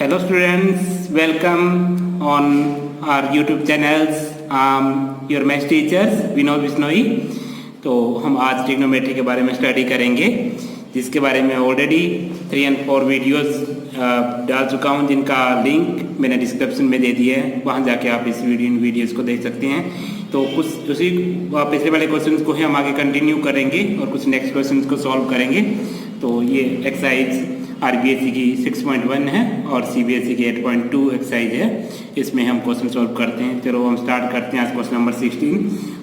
Hello students, welcome on our YouTube channels. Your math teachers Vinod Bishnoi. तो हम आज trigonometry के बारे में स्टडी करेंगे, जिसके बारे में ऑलरेडी 3 और 4 वीडियोस डाल चुका हूं, जिनका लिंक मैंने डिस्क्रिप्शन में दे दिया है। वहां जाके आप इस वीडियोस को देख सकते हैं। तो कुछ उसी पिछले वाले क्वेश्चंस को ही हम आगे कंटिन्यू करेंगे और कुछ नेक्स्ट क्वेश्चंस को सॉल्व करेंगे। तो ये एक्सरसाइज आरबीएसई की 6.1 है और सीबीएसई की 8.2 एक्सरसाइज है। इसमें हम क्वेश्चन सॉल्व करते हैं। चलो हम स्टार्ट करते हैं आज क्वेश्चन नंबर 16।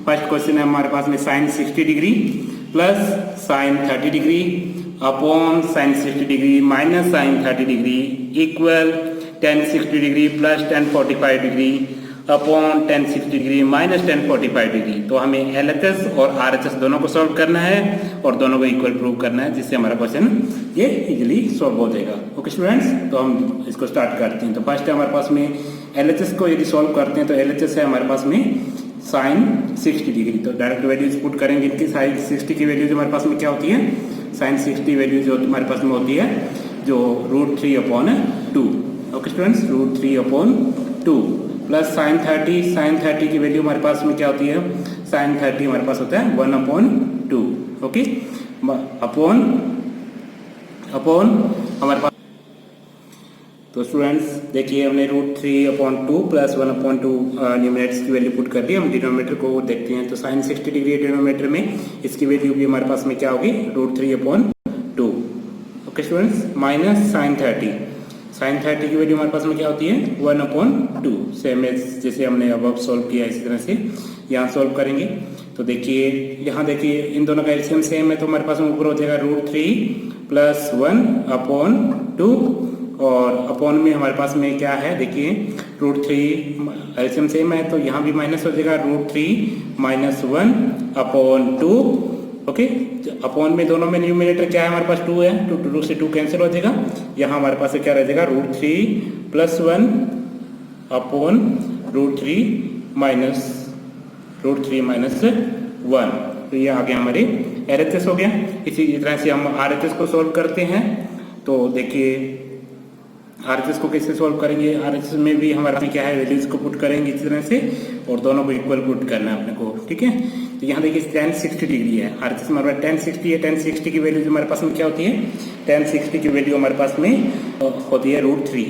फर्स्ट क्वेश्चन है हमारे पास में sine 60 degree plus sine 30 degree upon sine 60 degree minus sine 30 degree equal tan 60 degree plus tan 45 degree upon tan 60 degree minus tan 45 degree. तो हमें LHS और RHS दोनों को सॉल्व करना है और दोनों को इक्वल प्रूव करना है, जिससे हमारा क्वेश्चन ये इजीली सॉल्व हो जाएगा। ओके स्टूडेंट्स, तो हम इसको स्टार्ट करते हैं। तो फर्स्ट है हमारे पास में LHS को यदि सॉल्व करते हैं तो LHS है हमारे पास में साइन 60 डिग्री। तो डायरेक्ट वैल्यूज पुट करेंगे इनकी। साइन 60 की वैल्यूज हमारे पास में क्या होती है? साइन 60 वैल्यू जो हमारे पास में होती है जो √3/2। ओके स्टूडेंट्स, √3/2 प्लस साइन 30 की वैल्यू हमारे पास में क्या होती है? साइन 30 हमारे पास होता है 1/2। ओके, अपॉन हमारे पास। तो स्टूडेंट्स देखिए, हमने √3/2 प्लस 1/2 न्यूमरेटर्स की वैल्यू पुट कर दी। हम डिनोमिनेटर को देखते हैं। तो साइन 60 डिग्री डिनोमिनेटर में, इसकी वैल्यू भी हमारे पास में क्या होगी? √3/2। ओके स्टूडेंट्स, माइनस साइन 30 की वैल्यू हमारे पास में क्या होती है? 1/2। सेम जैसे हमने अब सॉल्व किया, इसी तरह से यहाँ सॉल्व करेंगे। तो देखिए, यहाँ देखिए इन दोनों का एलसीएम सेम है, तो हमारे पास में ऊपर हो जाएगा √3 प्लस 1/2 और अपॉन में हमारे पास में क्या है? देखिए √3 एलसीएम सेम है, तो यहाँ भी माइनस हो जाएगा √3 माइनस 1/2। ओके, अपॉन में दोनों में न्यूमरेटर क्या है? हमारे पास 2 है, 2 से 2 कैंसिल हो जाएगा। यहाँ हमारे पास क्या रह जाएगा? √3 प्लस 1 अपॉन √3 माइनस 1। तो ये आगे हमारे RHS हो गया। इसी तरह से हम RHS को सॉल्व करते हैं। तो देखिए RHS को कैसे सॉल्व करेंगे? RHS में भी हमारे पास क्या है? वैल्यूज को पुट करेंगे इस तरह से और दोनों को इक्वल पुट करना है अपने को। ठीक है, तो यहाँ देखिए tan 60 डिग्री है। RHS में हमारे पास tan 60 है। tan 60 की वैल्यू हमारे पास में क्या होती है? tan 60 की वैल्यू हमारे पास में होती है √3।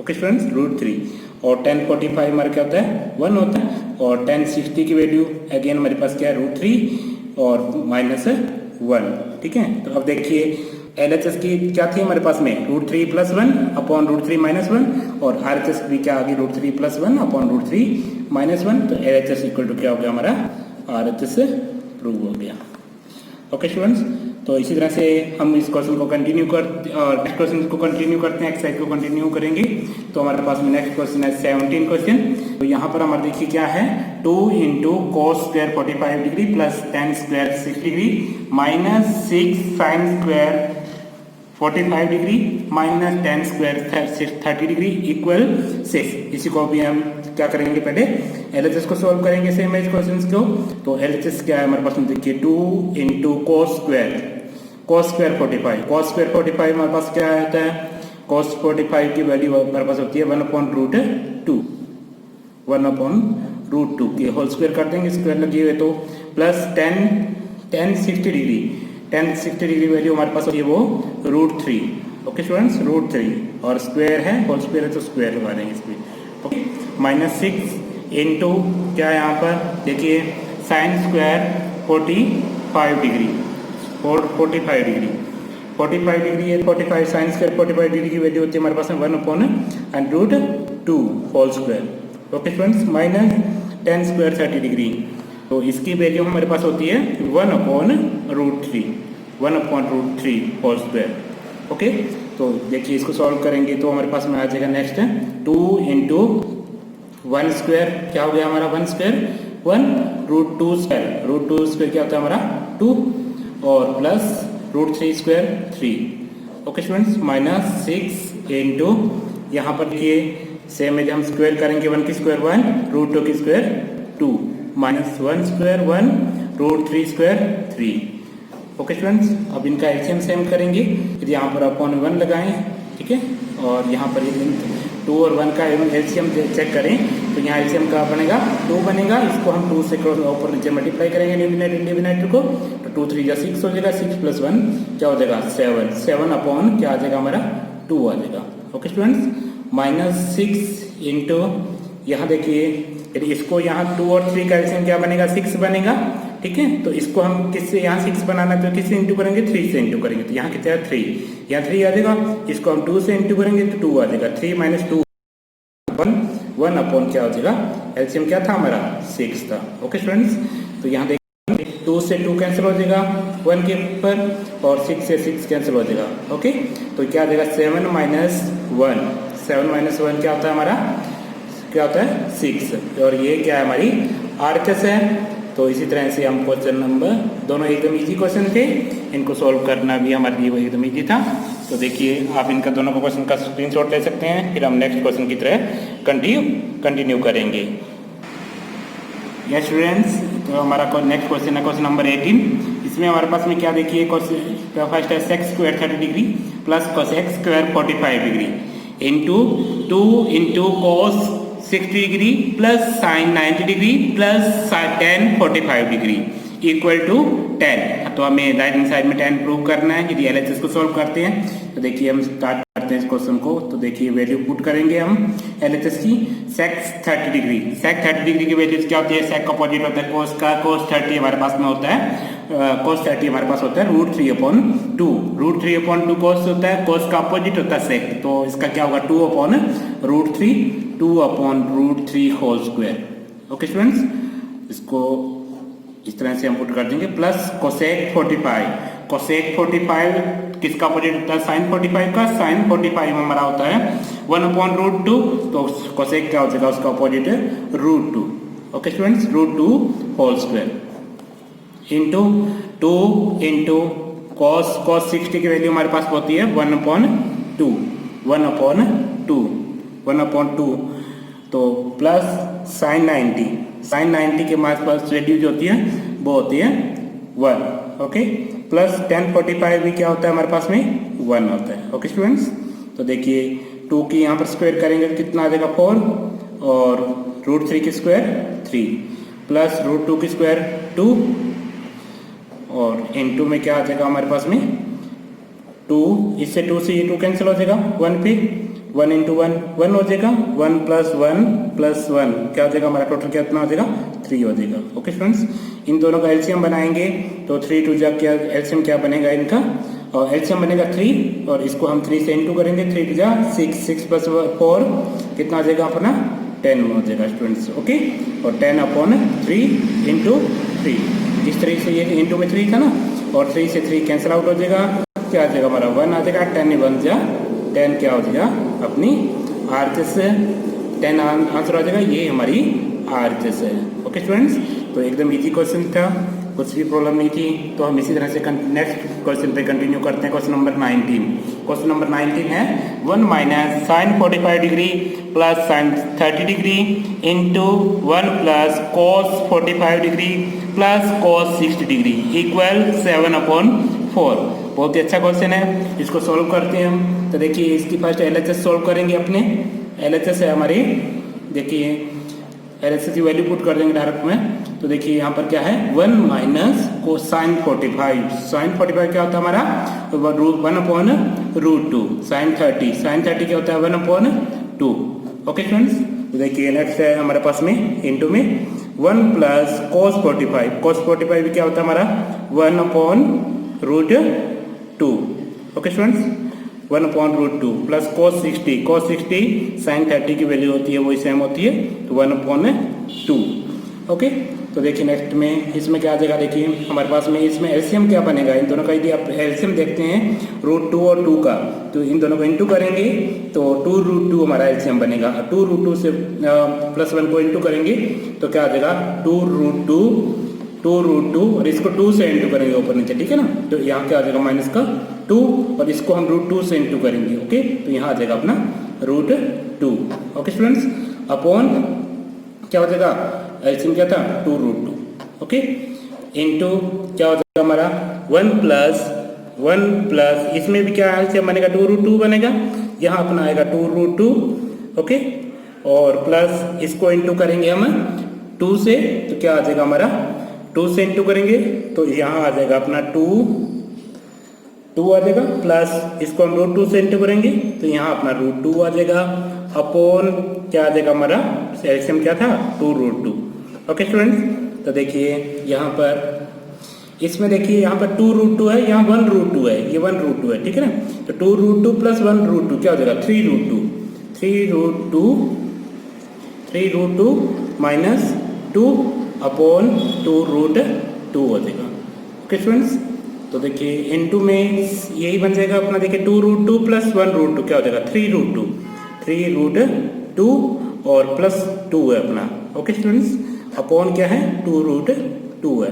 Okay students, √3। और tan 45 हमारा क्या होता है? 1 होता है। और tan 60 की वैल्यू अगेन हमारे पास क्या है? √3 और माइनस 1। ठीक है, तो अब देखिए LHS की क्या थी हमारे पास में? √3 प्लस 1 अपॉन √3 माइनस 1 और RHS भी क्या आ गई? √3 प्लस 1 अपॉन √3 माइनस 1। तो LHS इक्वल टू क्या हो गया हमारा? RHS प्रूव हो गया। ओके स्टूडेंट्स, तो इसी तरह से हम इस क्वेश्चन को कंटिन्यू करते और नेक्स्ट क्वेश्चन को कंटिन्यू करते हैं, एक्सरसाइज को कंटिन्यू करेंगे। तो हमारे पास में नेक्स्ट क्वेश्चन है 17 क्वेश्चन। तो यहाँ पर हमारे देखिए क्या है? 2 × cos square 45 degree plus tan square 60 degree minus 6 sin square 45 degree minus tan square 30 degree equal 6। इसी को भी हम क्या करेंगे? पहले LHS को सॉल्व करेंगे सेम एज क्वेश्चंस को। तो LHS क्या है हमारे पास में? देखिए 2 × cos स्क्वायर 45। cos स्क्वायर 45 हमारे पास क्या होता है? cos 45 की वैल्यू हमारे पास होती है 1/√2। 1/√2 के होल स्क्वायर कर देंगे, स्क्वायर लगे हुए। तो plus tan 60 degree. tan 60 degree value हमारे पास होती है वो √3। ओके स्टूडेंट्स, √3 और स्क्वायर है, होल स्क्वायर है तो स्क्वायर लगा देंगे इसमें। ओके, माइनस 6 इंटू क्या है यहाँ पर? देखिए साइन स्क्वायर 45 डिग्री और 45 डिग्री है। 45 साइन स्क्वायर 45 डिग्री की वैल्यू होती है हमारे पास में 1/√2 whole square. Okay students, minus tan square 30 degree. तो इसकी वैल्यू हमारे पास होती है 1/√3 होल स्क्वायर। ओके, तो देखिए इसको सॉल्व करेंगे तो हमारे पास में आ जाएगा नेक्स्ट 2 × 1 स्क्वायर क्या हो गया हमारा? 1 स्क्वायर 1 √2 स्क्वायर। √2 स्क्वायर क्या होता है हमारा? 2 और plus √3 square 3। Okay students, minus 6 into यहाँ पर देखिए सेम है, हम स्क्वायर करेंगे 1 की स्क्वायर 1 √2 की square 2 minus 1 square 1 √3 square 3। Okay students, अब इनका एलसीएम सेम करेंगे। यदि यहाँ पर अपॉन 1 लगाएं ठीक है। और यहाँ पर 2 और 1 का एलसीएम चेक करें तो यहाँ एलसीएम का बनेगा 2 बनेगा, इसको हम 2 से ऊपर नीचे मल्टीप्लाई करेंगे डिनोमिनेटर को, तो 2 3 जा 6 हो जाएगा, 6 + 1 क्या हो जाएगा 7, 7 अपॉन क्या आ जाएगा हमारा 2 आ जाएगा। ओके स्टूडेंट्स, -6 इंटू यहाँ देखिए यदि इसको यहाँ 2 और 3 का एलसीएम क्या बनेगा 6 बनेगा, ठीक है। तो इसको हम किससे यहाँ 6 बनाना है तो किससे इंटू करेंगे 3 से इंटू करेंगे, तो यहाँ कितना है 3, यहाँ 3 आ जाएगा, इसको हम 2 से इंटू करेंगे तो 2 आ जाएगा, 3 - 2 1 अपॉन क्या हो जाएगा एलसीएम क्या था हमारा 6 था। ओके स्टूडेंट्स, तो यहाँ देखिए 2 से 2 कैंसिल हो जाएगा 1 के ऊपर और 6 से 6 कैंसिल हो जाएगा। ओके, तो क्या आ जाएगा 7 - 1, 7 - 1 क्या होता है हमारा, क्या होता है 6, और ये क्या है हमारी आरएचएस है। तो इसी तरह से हम क्वेश्चन नंबर, दोनों एकदम इजी क्वेश्चन थे, इनको सॉल्व करना भी हमारे लिए एकदम इजी था। तो देखिए आप इनका दोनों का क्वेश्चन का स्क्रीनशॉट ले सकते हैं, फिर हम नेक्स्ट क्वेश्चन की तरह कंटिन्यू करेंगे। यस स्टूडेंट्स, तो हमारा नेक्स्ट क्वेश्चन है क्वेश्चन नंबर 18। इसमें हमारे पास में क्या देखिए क्वेश्चन फर्स्ट है sec² 30 degree plus cos² 45 degree into 2 into cos 60 degree plus sin 90 degree plus tan 45 degree equal to 10। तो हमें राइट हैंड साइड में 10 प्रूव करना है। यदि एलएचएस को सॉल्व करते हैं तो देखिए हम स्टार्ट करते हैं इस क्वेश्चन को। तो देखिए वैल्यू पुट करेंगे हम एलएचएस की, sec 30 डिग्री, sec 30 डिग्री की वैल्यूज क्या होती है, sec का अपोजिट होता है cos का, cos 30 हमारे पास में होता है, cos 30 हमारे पास होता है √3/2, √3/2 cos होता है, cos का अपोजिट होता है sec, तो इसका क्या होगा 2/√3, 2/√3 होल स्क्वायर। ओके स्टूडेंट्स, इसको इस तरह से हम पुट कर देंगे, प्लस cosec 45, cosec 45 किसका अपोजिट होता है sin 45 का, sin 45 हमारा होता है 1/√2, तो cosec क्या हो जाएगा उसका अपोजिट है √2। Okay students, √2 whole square into 2 into cos 60 की वैल्यू हमारे पास होती है 1/2, 1/2, तो प्लस sin 90 के हमारे पास वैल्यू जो होती है वो होती है 1। ओके, प्लस tan 45 भी क्या होता है हमारे पास में 1 होता है। ओके स्टूडेंट्स, तो देखिए 2 की यहाँ पर स्क्वायर करेंगे तो कितना आ जाएगा 4, और √3 की स्क्वायर 3, प्लस √2 की स्क्वायर 2, और इनटू में क्या आ जाएगा हमारे पास में 2, इससे 2 से ये 2 कैंसिल हो जाएगा 1 पे, 1 × 1 1 हो जाएगा, 1 + 1 + 1 क्या हो जाएगा हमारा टोटल कितना हो जाएगा 3 हो जाएगा। ओके स्टूडेंट्स, इन दोनों का एलसीएम बनाएंगे तो 3 2 जा क्या एलसीएम क्या बनेगा इनका, और एलसीएम बनेगा 3, और इसको हम 3 से इंटू करेंगे, 3 2 जा 6, 6 + 4 कितना हो जाएगा अपना 10 हो जाएगा स्टूडेंट्स। ओके, और 10/3 × 3, इस तरह से ये इंटू में 3 था ना, और 3 से 3 कैंसिल आउट हो जाएगा, क्या आ जाएगा हमारा 1 आ जाएगा, 10 1 जा 10 क्या हो जाएगा अपनी आरएचएस है, 10 आंसर आ जाएगा, ये हमारी आरएचएस है। ओके स्टूडेंट्स, तो एकदम इजी क्वेश्चन था, कुछ भी प्रॉब्लम नहीं थी। तो हम इसी तरह से नेक्स्ट क्वेश्चन पे कंटिन्यू करते हैं। क्वेश्चन नंबर 19, क्वेश्चन नंबर 19 है 1 - sin 45 degree plus sin 30 degree into 1 + cos 45 degree plus cos 60 degree equal 7/4। बहुत ही अच्छा क्वेश्चन है, इसको सॉल्व करते हैं हम। तो देखिए इसकी फर्स्ट एलएचएस सॉल्व करेंगे अपने, एलएचएस है हमारी, देखिए एलएचएस की वैल्यू पुट कर देंगे डायरेक्ट में। तो देखिए यहाँ पर क्या है 1 - cosine 45, sin 45 क्या होता है हमारा 1/√2, sin 30 क्या होता है 1/2। ओके स्टूडेंट्स, तो देखिए नेक्स्ट है हमारे पास में इंटू में 1 + cos 45 भी क्या होता है हमारा 1/√2। Okay students, 1/√2 plus cos 60 sin 30 की वैल्यू होती है वही सेम होती है, तो 1/2। ओके, तो देखिए नेक्स्ट में इसमें क्या आ जाएगा, देखिए हमारे पास में इसमें एलसीएम क्या बनेगा इन दोनों का, यदि आप एलसीएम देखते हैं √2 और 2 का, तो इन दोनों को इंटू करेंगे तो 2√2 हमारा एलसीएम बनेगा, 2√2 से +1 को इंटू करेंगे तो क्या आ जाएगा 2√2 और इसको 2 से इंटू करेंगे ऊपर नीचे, ठीक है ना, तो यहाँ क्या आ जाएगा -2, और इसको हम √2 से इंटू करेंगे। ओके, तो यहाँ आ जाएगा अपना √2। ओके स्टूडेंट्स, अपॉन क्या हो जाएगा एलसीएम क्या था 2√2। ओके, इंटू क्या हो जाएगा हमारा 1 + 1 प्लस इसमें भी क्या एलसीएम बनेगा 2√2 बनेगा, यहाँ अपना आएगा 2√2, ओके, और प्लस इसको इंटू करेंगे हम 2 से, तो क्या आ जाएगा हमारा 2 से इंटू करेंगे तो यहाँ आ जाएगा अपना 2 आ जाएगा, प्लस इसको हम √2 से इंटू करेंगे तो यहाँ अपना √2 आ जाएगा, अपॉन क्या आ जाएगा हमारा एलसीएम क्या था 2√2। ओके स्टूडेंट्स, तो देखिए यहाँ पर इसमें देखिए यहाँ पर 2√2 है, यहाँ 1√2 है, ये 1√2 है, ठीक है ना, तो 2√2 प्लस 1√2 क्या हो जाएगा 3√2 माइनस 2 अपॉन 2√2 हो जाएगा। ओके स्टूडेंट्स, तो देखिए इनटू में यही बन जाएगा अपना, देखिए 2√2 प्लस 1√2 क्या हो जाएगा 3√2 और प्लस 2 है अपना। ओके स्टूडेंट्स, अपॉन क्या है 2√2 है।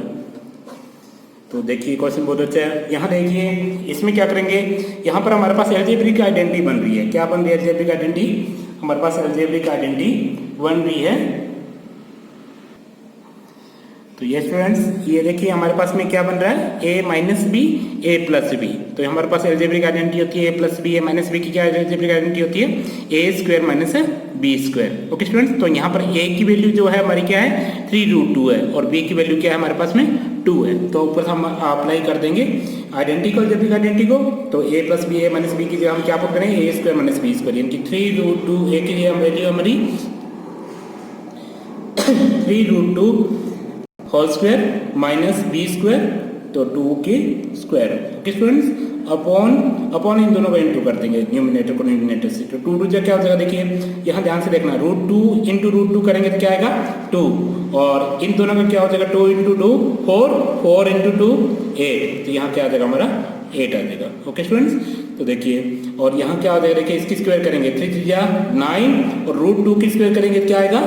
तो देखिए क्वेश्चन बहुत अच्छा है। यहाँ देखिए इसमें क्या करेंगे, यहाँ पर हमारे पास अलजेब्रिक आइडेंटिटी बन रही है। क्या बन रही है अलजेब्रिक आइडेंटिटी, हमारे पास अलजेब्रिक आइडेंटिटी बन रही है। तो ये स्टूडेंट्स ये देखिए हमारे पास में क्या बन रहा है a minus B A plus B, तो हमारे पास अलजेब्रिक आइडेंटिटी होती है a plus B A minus B की क्या अलजेब्रिक आइडेंटिटी होती है a square minus B square. Okay students, तो यहाँ पर a की वैल्यू जो है हमारी क्या है 3√2 है और b की वैल्यू क्या है हमारे पास में 2 है, तो ऊपर हम अप्लाई कर देंगे आइडेंटिटी को, अलजेब्रिक आइडेंटिटी को, तो a plus B A minus B की जगह हम क्या पुट करेंगे a square minus B square, यानी कि 3√2 a की लिए वैल्यू हमारी 3√2 whole square minus B square, तो 2 के स्क्वायर। ओके स्टूडेंट्स, अपॉन इन दोनों को इंटू कर देंगे न्यूमिनेटर को न्यूमिनेटर से, तो 2 2 क्या हो जाएगा, देखिए यहाँ ध्यान से देखना √2 इंटू √2 करेंगे तो क्या आएगा 2, और इन दोनों का क्या हो जाएगा 2 इंटू 2 4 इंटू 2 8, तो यहाँ क्या आ जाएगा हमारा 8 आ जाएगा। ओके स्टूडेंट्स, तो देखिए और यहाँ क्या हो जाएगा, देखिए इसकी स्क्वायर करेंगे 3 3 9 और √2 की स्क्वायर करेंगे तो क्या आएगा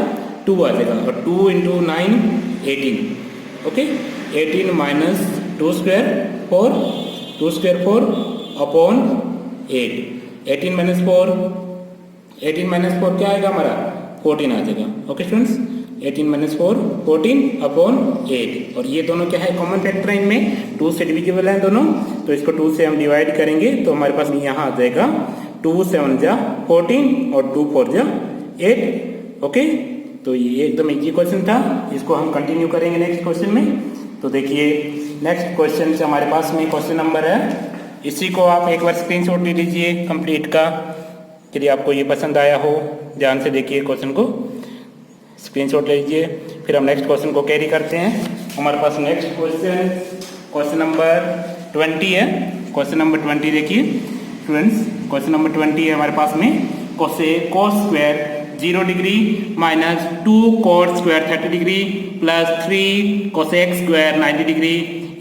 2 आ जाएगा, और 2 into 9 18। Okay, 18 minus 2 square 4 upon 8, 18 minus 4 क्या आएगा हमारा 14 आ जाएगा। ओके स्टूडेंट्स, 18 माइनस 4 14 अपॉन 8, और ये दोनों क्या है कॉमन फैक्टर है, इनमें 2 से डिविजिबल है दोनों, तो इसको 2 से हम डिवाइड करेंगे तो हमारे पास यहाँ आ जाएगा 2 7 जा 14 और 2 4 जा 8। ओके, तो ये एकदम इजी क्वेश्चन था, इसको हम कंटिन्यू करेंगे नेक्स्ट क्वेश्चन में। तो देखिए नेक्स्ट क्वेश्चन से हमारे पास में क्वेश्चन नंबर है, इसी को आप एक बार स्क्रीनशॉट ले लीजिए कंप्लीट का, यदि आपको ये पसंद आया हो। ध्यान से देखिए क्वेश्चन को, स्क्रीनशॉट ले लीजिए, फिर हम नेक्स्ट क्वेश्चन को कैरी करते हैं। हमारे पास नेक्स्ट क्वेश्चन नंबर 20 है। क्वेश्चन नंबर 20 देखिए स्टूडेंट्स, क्वेश्चन नंबर 20 है हमारे पास में, cos square 0 degree minus 2 cot square 30 degree plus 3 cosec square 90 degree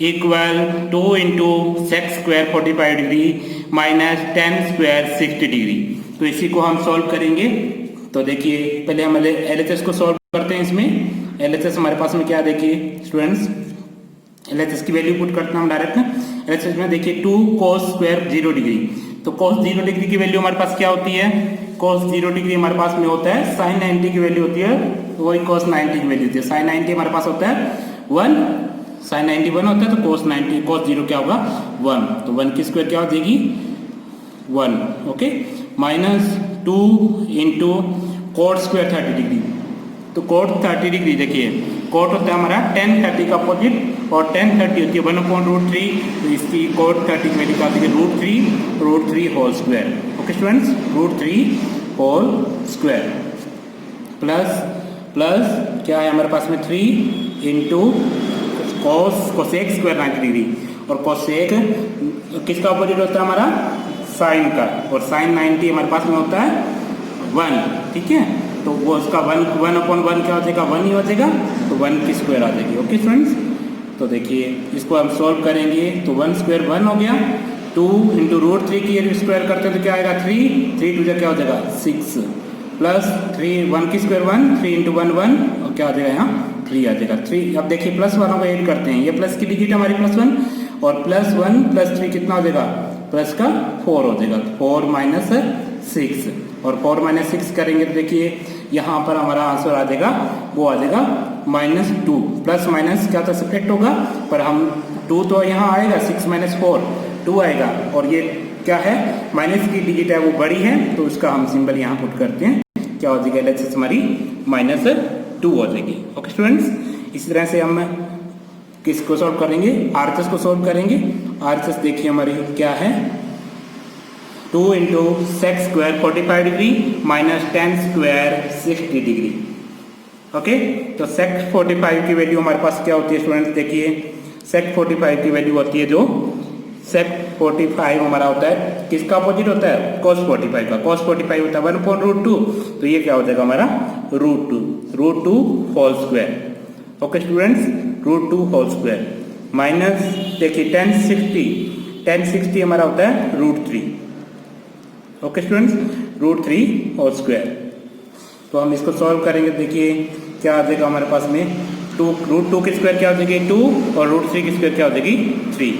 equal 2 into sex square 45 degree minus 10 square 60 degree. तो इसी को हम सॉल्व करेंगे। तो देखिए पहले हम LHS को सॉल्व करते हैं। इसमें LHS हमारे पास में क्या है, देखिए स्टूडेंट्स LHS की वैल्यू पुट करते हैं हम डायरेक्ट। LHS में देखिए 2 cos स्क्वायर 0 डिग्री, तो cos 0 डिग्री की वैल्यू हमारे पास क्या होती है, cos 0 डिग्री हमारे पास में होता है sin 90 की वैल्यू होती है, तो वही cos 90 की वैल्यू होती है। sin 90 हमारे पास होता है 1, sin 90 1 होता है, तो cos 0 क्या होगा 1, तो 1 की स्क्वायर क्या हो जाएगी 1। Okay, minus 2 into cot square 30 degree, तो cot 30 डिग्री देखिए cot होता है हमारा tan 30 का अपोजिट, और tan 30 होती है 1/√3, तो इसकी cot 30 की वैल्यू क्या होती है √3 whole square. Okay students, √3 whole square plus क्या है हमारे पास में 3 इंटू कोसेक स्क्वायर 90 डिग्री, और कोसेक किसका अपोजिट होता है हमारा साइन का, और साइन 90 हमारे पास में होता है 1। ठीक है, तो वो उसका 1/1 क्या हो जाएगा 1 ही हो जाएगा, तो 1 की स्क्वायर आ जाएगी। ओके स्टूडेंट्स, तो देखिए इसको हम सॉल्व करेंगे, तो 1 स्क्वायर 1 हो गया, 2 इंटू √3 की स्क्वायर करते हैं तो क्या आएगा 3 2 क्या हो जाएगा 6, प्लस 3 1 की स्क्वायर 1, 3 इंटू 1 1, और क्या आ जाएगा यहाँ 3 आ जाएगा 3। अब देखिए प्लस वालों को ऐड करते हैं, ये प्लस की डिजिट हमारी +1, और +1 + 3 कितना हो जाएगा प्लस का 4 हो जाएगा, 4 माइनस 6, और 4 माइनस 6 करेंगे तो देखिए यहाँ पर हमारा आंसर आ जाएगा, वो आ जाएगा -2। प्लस माइनस क्या था सब्ट्रैक्ट होगा, पर हम 2 तो यहाँ आएगा, 6 - 4 2 आएगा, और ये क्या है माइनस की डिजिट है वो बड़ी है, तो उसका हम सिंबल यहाँ पुट करते हैं, क्या हो जाएगा LHS हमारी -2 हो जाएगी। ओके स्टूडेंट्स, इसी तरह से हम किसको सॉल्व करेंगे, RHS को सॉल्व करेंगे। RHS देखिए हमारी क्या है, 2 into sec square 45 degree minus tan square 60 degree. Okay, तो सेक 45 की वैल्यू हमारे पास क्या होती है स्टूडेंट्स, देखिए सेक 45 की वैल्यू होती है, जो सेक 45 हमारा होता है किसका अपोजिट होता है, cos 45 का। cos 45 होता है 1/√2, तो ये क्या हो जाएगा हमारा √2 whole square. Okay students, √2 whole square minus देखिए tan 60 हमारा होता है √3। Okay students, √3 whole square. तो हम इसको सॉल्व करेंगे, देखिए क्या आ जाएगा हमारे पास में, √2 की स्क्वायर क्या हो जाएगी 2, और √3 की स्क्वायर क्या हो जाएगी 3।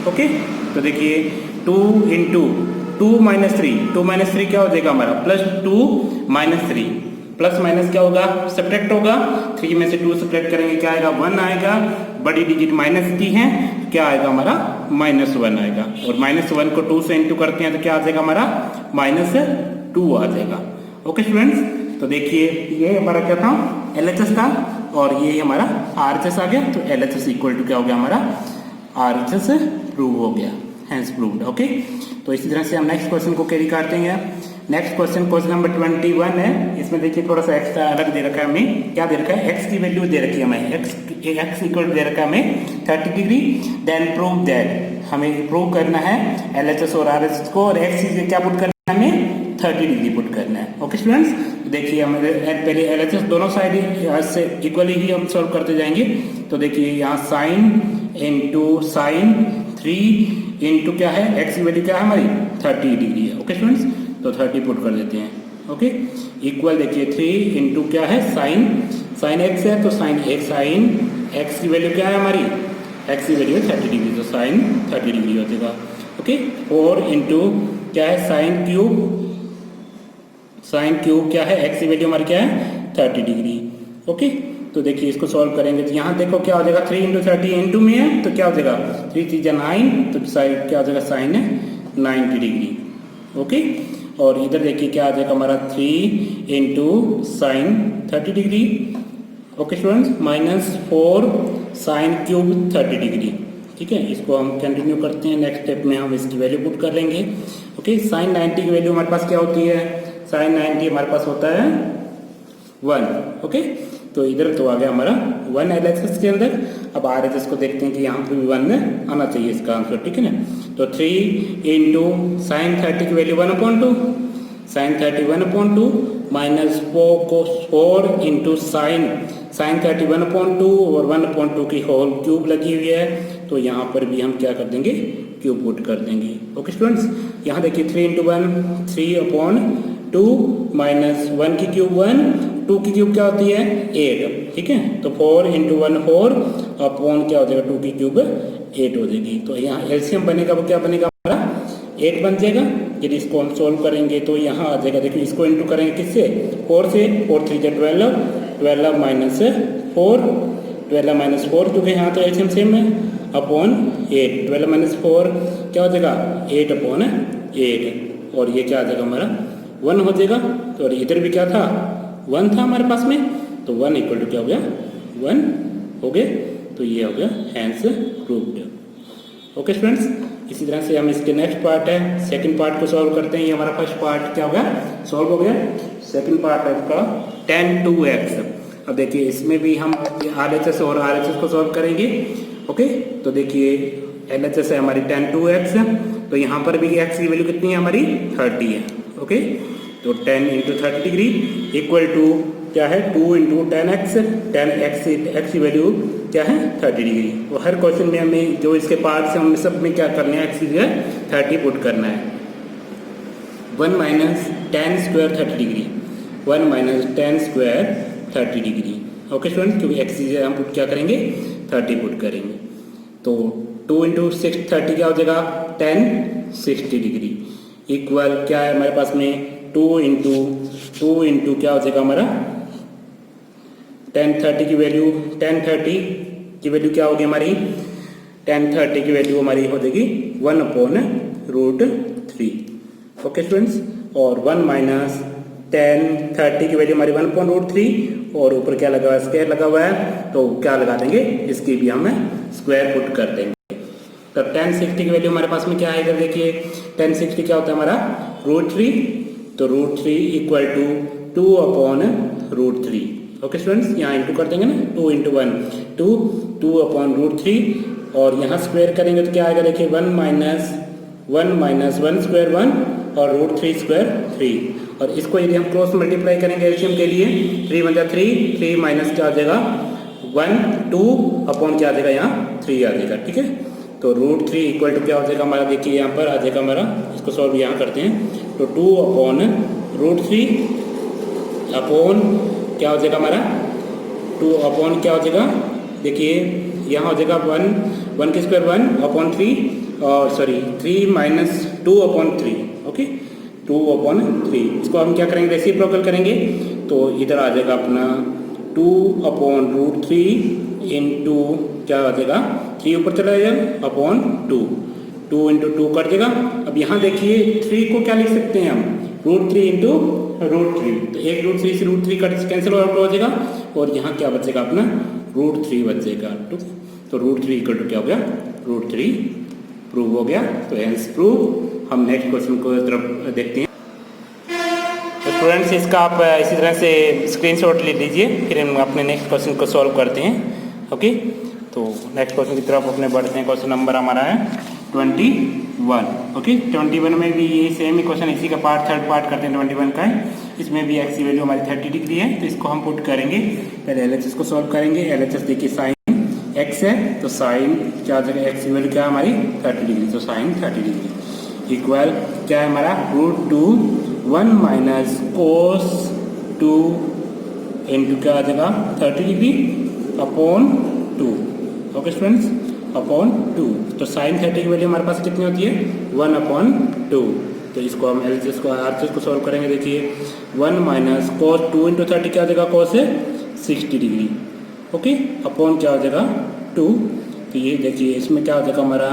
ओके, तो देखिए 2 इंटू 2 माइनस 3 क्या हो जाएगा हमारा +2 - 3, प्लस माइनस क्या होगा सब्ट्रैक्ट होगा, 3 में से 2 सब्ट्रैक्ट करेंगे क्या आएगा 1 आएगा, बड़ी डिजिट माइनस की है, क्या आएगा हमारा -1 आएगा, और -1 को 2 से इंटू करते हैं तो क्या आ जाएगा हमारा -2 आ जाएगा। ओके स्टूडेंट्स, तो देखिए ये हमारा क्या था LHS था, और ये हमारा RHS आ गया, तो LHS इक्वल टू क्या हो गया हमारा RHS प्रूव हो गया, हैंस प्रूव्ड। ओके, तो इसी तरह से हम नेक्स्ट क्वेश्चन को कैरी करते हैं। नेक्स्ट क्वेश्चन नंबर 21 है। इसमें देखिए थोड़ा सा एक्स्ट्रा अलग दे रखा है हमें, क्या दे रखा है x की वैल्यू दे रखी है हमें, x इक्वल दे रखा है हमें 30 डिग्री, देन प्रूव दैट, हमें प्रूव करना है LHS और RHS को, और x क्या पुट करना है हमें 30 डिग्री पुट करना है। ओके स्टूडेंट्स, देखिए हम पहले LHS दोनों साइड से इक्वली ही हम सॉल्व करते जाएंगे। तो देखिए यहाँ साइन इंटू साइन 3 इंटू क्या है x की वैल्यू क्या है हमारी 30 डिग्री है। ओके स्टूडेंट्स, तो 30 पुट कर देते हैं। ओके, इक्वल देखिए 3 इंटू क्या है साइन x है, तो साइन x की वैल्यू क्या है हमारी, x की वैल्यू है 30 डिग्री, तो साइन 30 डिग्री हो जाएगा। ओके, 4 इंटू क्या है साइन क्यूब क्या है, x की वैल्यू हमारी क्या है 30 डिग्री। ओके, तो देखिए इसको सॉल्व करेंगे तो यहाँ देखो क्या हो जाएगा 3 इंटू 30 इंटू में है, तो क्या हो जाएगा 3 3 9, तो साइन क्या हो जाएगा साइन है 90 डिग्री। ओके, और इधर देखिए क्या आ जाएगा हमारा 3 into sine 30 degree. Okay students, -4 sine cube 30 degree. ठीक है, इसको हम कंटिन्यू करते हैं, नेक्स्ट स्टेप में हम इसकी वैल्यू पुट कर लेंगे। ओके, साइन 90 की वैल्यू हमारे पास क्या होती है, साइन 90 हमारे पास होता है 1। ओके, तो इधर तो आ गया हमारा 1 LHS के अंदर। अब RHS को देखते हैं कि यहाँ पे भी 1 आना चाहिए इसका आंसर। ठीक है ना, तो 3 इंटू साइन 30 की value 1/2, sine 30 1/2 minus 4 into sine 30 1/2, और 1/2 की होल क्यूब लगी हुई है, तो यहाँ पर भी हम क्या कर देंगे क्यूब पुट कर देंगे। ओके स्टूडेंट्स, यहाँ देखिए 3 इंटू 1 3/2 माइनस 1 की क्यूब 1, 2 की क्यूब क्या होती है 8। ठीक है, तो 4 इंटू 1 4 अपॉन क्या हो जाएगा 2 की क्यूब 8 हो जाएगी। तो यहाँ एलसीएम बनेगा वो क्या बनेगा हमारा 8 बन जाएगा। यदि इसको हम सोल्व करेंगे तो यहाँ आ जाएगा, देखिए इसको इंटू करेंगे किससे 4 से, 4 3 12 12 माइनस 4 12 माइनस 4, क्योंकि यहाँ तो एलसीएम सेम है, अपॉन 8 12 माइनस 4 क्या हो जाएगा 8/8, और ये क्या आ जाएगा हमारा 1 हो जाएगा। तो और इधर भी क्या था 1 था हमारे पास में, तो 1 इक्वल टू क्या हो गया 1 हो गया, तो ये हो गया हैंस प्रूव्ड। ओके स्टूडेंट्स, इसी तरह से हम इसके नेक्स्ट पार्ट है सेकंड पार्ट को सॉल्व करते हैं। ये हमारा फर्स्ट पार्ट क्या हो गया सॉल्व हो गया, सेकंड पार्ट है इसका tan 2x। अब देखिए इसमें भी हम RHS और RHS को सॉल्व करेंगे। ओके, तो देखिए LHS है हमारी tan 2x, तो यहाँ पर भी x की वैल्यू कितनी है हमारी 30 है। ओके, तो 10 इंटू 30 डिग्री इक्वल टू क्या है 2 इंटू tan x की वैल्यू क्या है 30 डिग्री। तो हर क्वेश्चन में हमें जो इसके पार्ट से हम सब में क्या करना है x की जगह 30 पुट करना है। 1 minus tan square 30 degree, 1 minus tan square 30 degree. Okay student, क्योंकि x की जगह हम पुट क्या करेंगे 30 पुट करेंगे, तो 2 इंटू 30 क्या हो जाएगा tan 60 डिग्री इक्वल क्या है हमारे पास में 2 इंटू क्या हो जाएगा हमारा tan 30 की वैल्यू क्या होगी हमारी tan 30 की वैल्यू हमारी हो जाएगी 1/√3। ओके स्टूडेंट्स, और 1 माइनस tan 30 की वैल्यू हमारी 1/√3 और ऊपर क्या लगा हुआ है, स्क्वायर लगा हुआ है, तो क्या लगा देंगे, इसकी भी हम स्क्वायर पुट कर देंगे। तो tan 60 की वैल्यू हमारे पास में क्या आएगा, देखिए tan 60 क्या होता है हमारा √3, तो √3 इक्वल टू 2/√3। ओके स्टूडेंट्स, यहाँ इंटू कर देंगे ना, 2 × 1 2/√3 और यहाँ स्क्वायर करेंगे तो क्या आएगा, देखिए 1 माइनस 1 स्क्वायर 1 और √3² 3, और इसको यदि हम क्रॉस मल्टीप्लाई करेंगे एलसीएम के लिए 3 × 3 3 माइनस क्या आ जाएगा 1 2 अपॉन क्या आ जाएगा, यहाँ 3 आ जाएगा। ठीक है, तो √3 इक्वल टू क्या हो जाएगा हमारा, देखिए यहाँ पर आ जाएगा हमारा, इसको सॉल्व यहाँ करते हैं, तो 2/√3 अपॉन क्या हो जाएगा हमारा 2 अपॉन क्या हो जाएगा, देखिए यहाँ हो जाएगा 1 की स्क्वायर 1/3 और सॉरी 3 माइनस 2/3। ओके, 2/3, इसको हम क्या करेंगे, रेसिप्रोकल करेंगे, तो इधर आ जाएगा अपना 2/√3 इंटू क्या आ जाएगा 3 ऊपर चला जाएगा अपॉन 2 2 × 2 कर देगा। अब यहाँ देखिए 3 को क्या लिख सकते हैं हम, √3 इंटू √3, तो एक √3 से √3 कैंसिल आउट हो जाएगा और यहाँ क्या बचेगा अपना √3 बचेगा। तो √3 इक्वल टू क्या हो गया, √3 प्रूव हो गया। तो हेंस प्रूव। हम नेक्स्ट क्वेश्चन को तरफ देखते हैं। तो स्टूडेंट्स, इसका आप इसी तरह से स्क्रीनशॉट ले लीजिए, फिर हम अपने नेक्स्ट क्वेश्चन को सॉल्व करते हैं। ओके, तो नेक्स्ट क्वेश्चन की तरफ अपने बढ़ते हैं। क्वेश्चन नंबर हमारा है 21। ओके, 21 में भी ये सेम ही क्वेश्चन, इसी का थर्ड पार्ट करते हैं 21 का है। इसमें भी एक्स की वैल्यू हमारी 30 डिग्री है, तो इसको हम पुट करेंगे। पहले LHS को सॉल्व करेंगे। LHS देखिए साइन एक्स है, तो साइन क्या आ जाएगा, एक्स की वैल्यू क्या है हमारी 30 डिग्री, तो साइन 30 डिग्री इक्वल क्या है हमारा √2 1 माइनस कोस 2 इंटू क्या आ जाएगा 30 degree upon 2। Okay students, upon 2, तो साइन 30 की वैल्यू हमारे पास कितनी होती है 1/2। तो इसको हम LHS को RHS को सॉल्व करेंगे। देखिए 1 माइनस कोस 2 × 30 क्या आ जाएगा, कोस 60 डिग्री। ओके, अपॉन क्या हो जाएगा 2, तो ये देखिए इसमें क्या हो जाएगा हमारा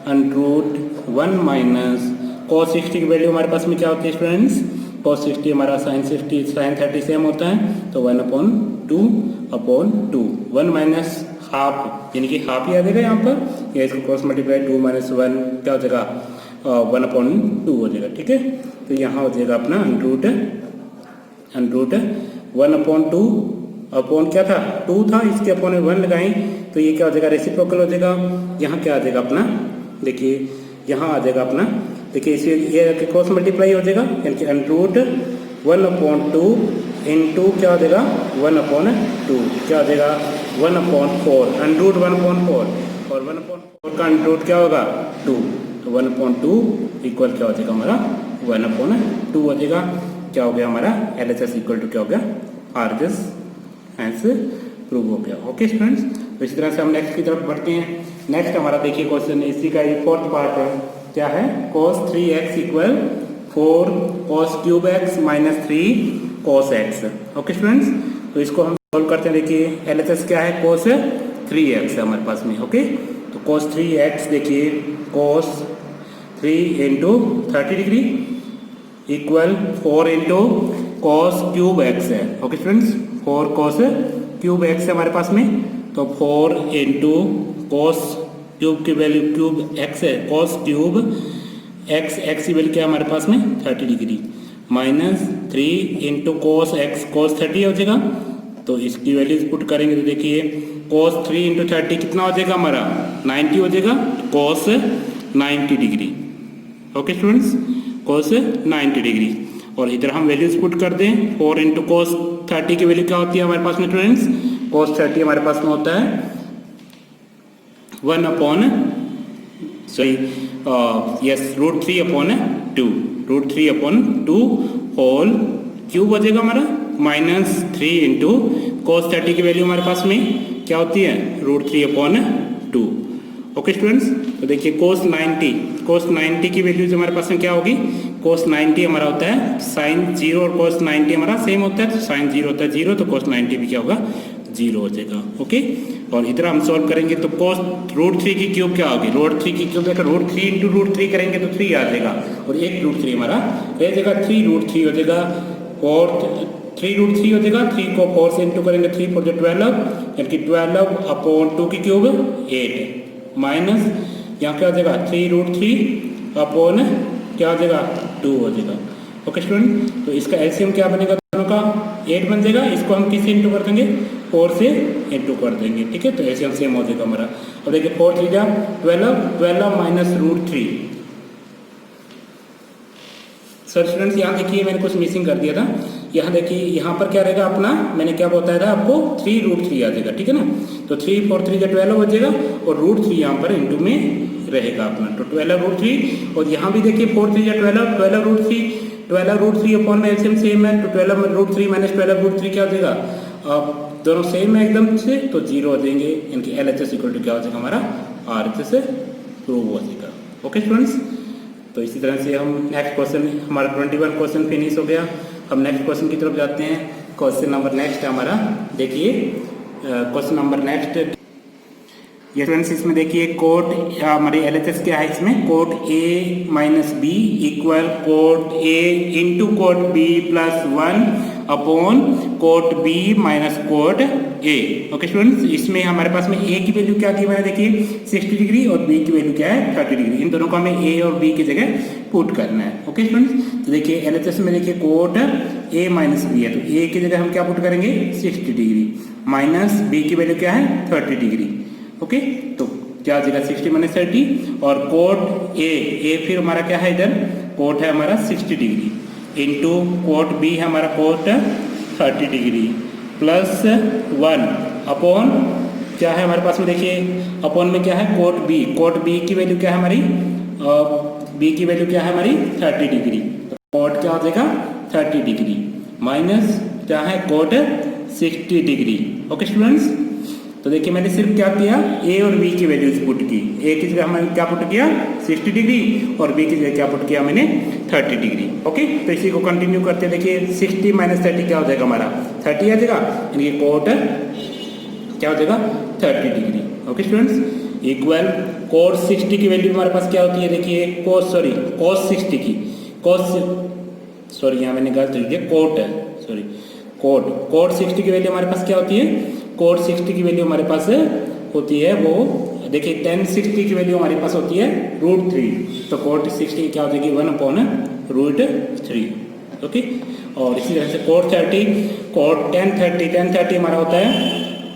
√1 माइनस cos 60 की वैल्यू हमारे पास में क्या होती है स्टूडेंट्स, cos 60 हमारा sin 30 सेम होता है, तो 1/2/2 1 माइनस हाफ, यानी कि हाफ ही आ जाएगा यहाँ पर, या इसको क्रॉस मल्टीप्लाई 2 - 1 क्या हो जाएगा 1/2 हो जाएगा। ठीक है, तो यहाँ हो जाएगा अपना √1/2 अपॉन क्या था 2 था, इसके अपॉन में 1 लगाएं, तो ये क्या हो जाएगा रेसिप्रोकल हो जाएगा। यहाँ क्या आ जाएगा अपना, देखिए यहाँ आ जाएगा अपना, देखिए इसे ये क्रॉस मल्टीप्लाई हो जाएगा, यानी कि √1/2 इंटू क्या हो जाएगा 1/2 क्या हो जाएगा 1/4 √1/4 और 1/4 का √, क्या होगा 2, तो 1/2 इक्वल क्या हो जाएगा हमारा 1/2 हो जाएगा। क्या हो गया हमारा LHS इक्वल टू क्या हो गया RHS, हेंस प्रूव हो गया। ओके स्टूडेंट्स, तो इस तरह से हम नेक्स्ट की तरफ बढ़ते हैं। नेक्स्ट हमारा देखिए क्वेश्चन, इसी का ये फोर्थ पार्ट है, क्या है cos 3x equal 4 cos cube x minus 3 cos x। Okay students, तो इसको हम सॉल्व करते हैं। देखिए LHS क्या है, cos 3x है हमारे पास में। ओके, तो cos 3x देखिए cos 3 × 30 degree equal 4 × cos cube x है। Okay students, 4 cos cube x है हमारे पास में, तो 4 × cos क्यूब की वैल्यू क्यूब x है, cos क्यूब x की वैल्यू क्या है हमारे पास में 30 degree minus 3 × cos x cos 30 हो जाएगा, तो इसकी वैल्यूज पुट करेंगे तो देखिए cos 3 × 30 कितना हो जाएगा हमारा 90 हो जाएगा, cos 90 degree. Okay students, cos 90 degree, और इधर हम वैल्यूज पुट कर दें। 4 × cos 30 की वैल्यू क्या होती है हमारे पास में स्टूडेंट्स, cos 30 हमारे पास में होता है √3/2 होल क्यूब हो जाएगा हमारा, माइनस 3 × cos 30 की वैल्यू हमारे पास में क्या होती है √3/2। ओके स्टूडेंट्स, तो देखिए cos 90 की वैल्यूज हमारे पास में क्या होगी, cos 90 हमारा होता है sin 0 और cos 90 हमारा सेम होता है, तो sin 0 होता है 0, तो cos 90 भी क्या होगा 0 हो जाएगा। ओके, और इधर हम सॉल्व करेंगे तो cos √3 की क्यूब क्या होगी, √3 की क्यूब देखो √3 इंटू √3 करेंगे तो 3 आ जाएगा और एक √3 हमारा रह जाएगा, 3√3 हो जाएगा और 3√3 हो जाएगा, 3 को 4 से इंटू करेंगे 3 4 12 यानी कि 12/2 की क्यूब 8 माइनस यहाँ क्या हो जाएगा 3√3 अपॉन क्या हो जाएगा 2 हो जाएगा। ओके स्टूडेंट, तो इसका एलसीएम क्या बनेगा दोनों का 8 बन जाएगा, इसको हम किससे इंटू कर देंगे 4 से इंटू कर देंगे। ठीक है, तो एलसीएम सेम हो जाएगा हमारा। अब देखिए 4 3 जा 12 माइनस √3। सर स्टूडेंट्स यहाँ देखिए मैंने कुछ मिसिंग कर दिया था, यहाँ देखिए यहाँ पर क्या रहेगा अपना, मैंने क्या बताया था आपको 3√3 आ जाएगा। ठीक है ना, तो 3 4 3 जा 12 हो जाएगा और √3 यहाँ पर इंटू में रहेगा अपना, तो 12√3 और यहाँ भी देखिए 4 3 जा 12 √3 अपॉन में एलसीएम सेम है, तो 12√3 माइनस 12√3 क्या हो जाएगा, अब दोनों सेम है एकदम से तो 0 हो जाएंगे, इनकी LHS इक्वल टू क्या हो जाएगा हमारा RHS प्रूव हो जाएगा। ओके स्टूडेंट्स, तो इसी तरह से हम नेक्स्ट क्वेश्चन, हमारा 21 क्वेश्चन फिनिश हो गया। हम नेक्स्ट क्वेश्चन की तरफ जाते हैं। क्वेश्चन नंबर नेक्स्ट हमारा देखिए, क्वेश्चन नंबर नेक्स्ट ये स्टूडेंट्स, इसमें देखिए कोट हमारी LHS क्या है इसमें, cot A minus B equal cot A into cot B plus 1 upon cot B minus cot A। Okay students, इसमें हमारे पास में A की वैल्यू क्या दी मैंने देखिए 60 डिग्री और B की वैल्यू क्या है 30 डिग्री, इन दोनों को हमें A और B की जगह पुट करना है। ओके स्टूडेंट्स, तो देखिए LHS में देखिए कोट A माइनस बी है, तो A की जगह हम क्या पुट करेंगे 60 डिग्री माइनस B की वैल्यू क्या है 30 डिग्री। ओके, तो क्या आ जाएगा 60 माइनस 30 और कोट ए फिर हमारा क्या है इधर कोट है हमारा 60 डिग्री इंटू कोट बी है हमारा कोट 30 डिग्री प्लस 1 अपॉन क्या है हमारे पास में देखिए अपॉन में क्या है कोट बी की वैल्यू क्या है हमारी बी की वैल्यू क्या है हमारी 30 डिग्री, तो कोट क्या हो जाएगा 30 डिग्री माइनस क्या है कोट 60 डिग्री। ओके स्टूडेंट्स, तो देखिए मैंने सिर्फ क्या किया A और B की वैल्यूज पुट की, A की जगह हमने क्या पुट किया 60 डिग्री और B की जगह क्या पुट किया मैंने 30 डिग्री। ओके, तो इसी को कंटिन्यू करते हैं। देखिए 60 माइनस 30 क्या हो जाएगा हमारा 30 आ जाएगा, यानी कि कोट क्या हो जाएगा 30 degree. Okay students, equal cot 60 की वैल्यू हमारे पास क्या होती है देखिए कोस 60 की यहाँ मैंने गलत लिख दिया, कोट है सॉरी कोट 60 की वैल्यू हमारे पास क्या होती है, कोट 60 की वैल्यू हमारे पास होती है वो देखिए tan 60 की वैल्यू हमारे पास होती है √3, तो कोट 60 क्या हो जाएगी 1/√3। ओके, और इसी तरह से कोट tan 30 हमारा होता है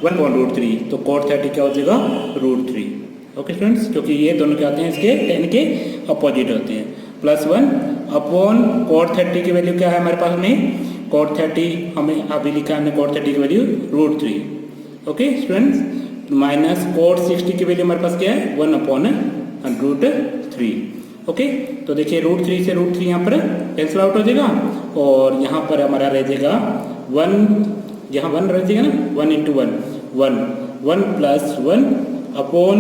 1/√3, तो कोट 30 क्या हो जाएगा √3। ओके स्टूडेंट्स, क्योंकि ये दोनों क्या होते हैं इसके tan के अपोजिट होते हैं, प्लस 1 अपॉन कोट 30 की वैल्यू क्या है हमारे पास में कोट 30 हमें अभी लिखा हमने कोट 30 की value √3। Okay students, minus cot 60 की वैल्यू हमारे पास क्या है 1/√3। ओके, तो देखिए √3 से √3 यहाँ पर कैंसिल आउट हो जाएगा और यहाँ पर हमारा रह जाएगा 1, यहाँ 1 रह जाएगा ना 1 इंटू 1 प्लस 1 अपॉन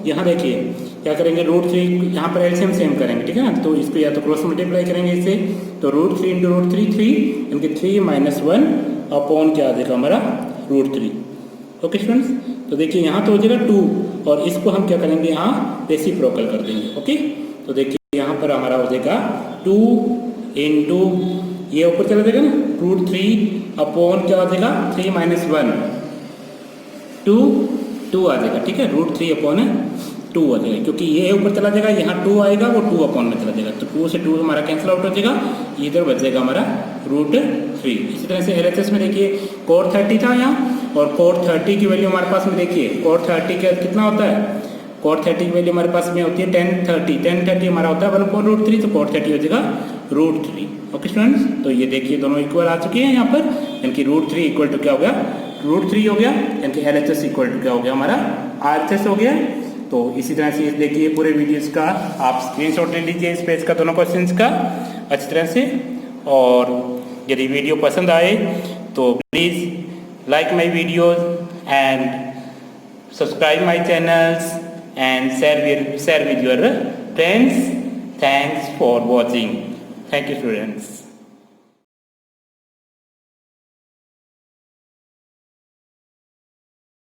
यहाँ देखिए क्या करेंगे √3 यहाँ पर एलसीएम सेम करेंगे। ठीक है ना, तो इसको या तो क्रॉस मल्टीप्लाई करेंगे इससे, तो √3 इंटू √3 3 यानी कि 3 माइनस 1 अपॉन क्या आ जाएगा हमारा √3। ओके स्टूडेंट्स, तो देखिए यहाँ तो हो जाएगा 2 और इसको हम क्या करेंगे यहाँ रेसिप्रोकल कर देंगे। ओके, तो देखिए यहाँ पर हमारा हो जाएगा 2 इंटू ये ऊपर चला जाएगा ना √3 अपॉन क्या हो जाएगा 3 माइनस 1 2 आ जाएगा। ठीक है, √3 अपॉन 2 हो जाएगा, क्योंकि ये ऊपर चला जाएगा यहाँ 2 आएगा वो 2 अपॉन में चला जाएगा, तो 2 से 2 हमारा कैंसिल आउट हो जाएगा, इधर बच जाएगा हमारा √3। इसी तरह से LHS में देखिए कोट 30 था यहाँ और कोट 30 की वैल्यू हमारे पास में देखिए कोट 30 का कितना होता है, कोट 30 की वैल्यू हमारे पास में होती है tan 30 हमारा होता है 1/√3, तो कोट 30 हो जाएगा √3। ओके स्टूडेंट्स, तो ये देखिए दोनों इक्वल आ चुके हैं यहाँ पर, यानी कि √3 इक्वल टू क्या हो गया √3 हो गया, यानी कि LHS इक्वल टू क्या हो गया हमारा RHS हो गया। तो इसी तरह से देखिए पूरे वीडियोस का आप स्क्रीनशॉट ले लीजिए इस पेज का दोनों क्वेश्चंस का अच्छी तरह से, और यदि वीडियो पसंद आए तो please like my videos and subscribe my channels and share with your friends. Thanks for watching. Thank you students.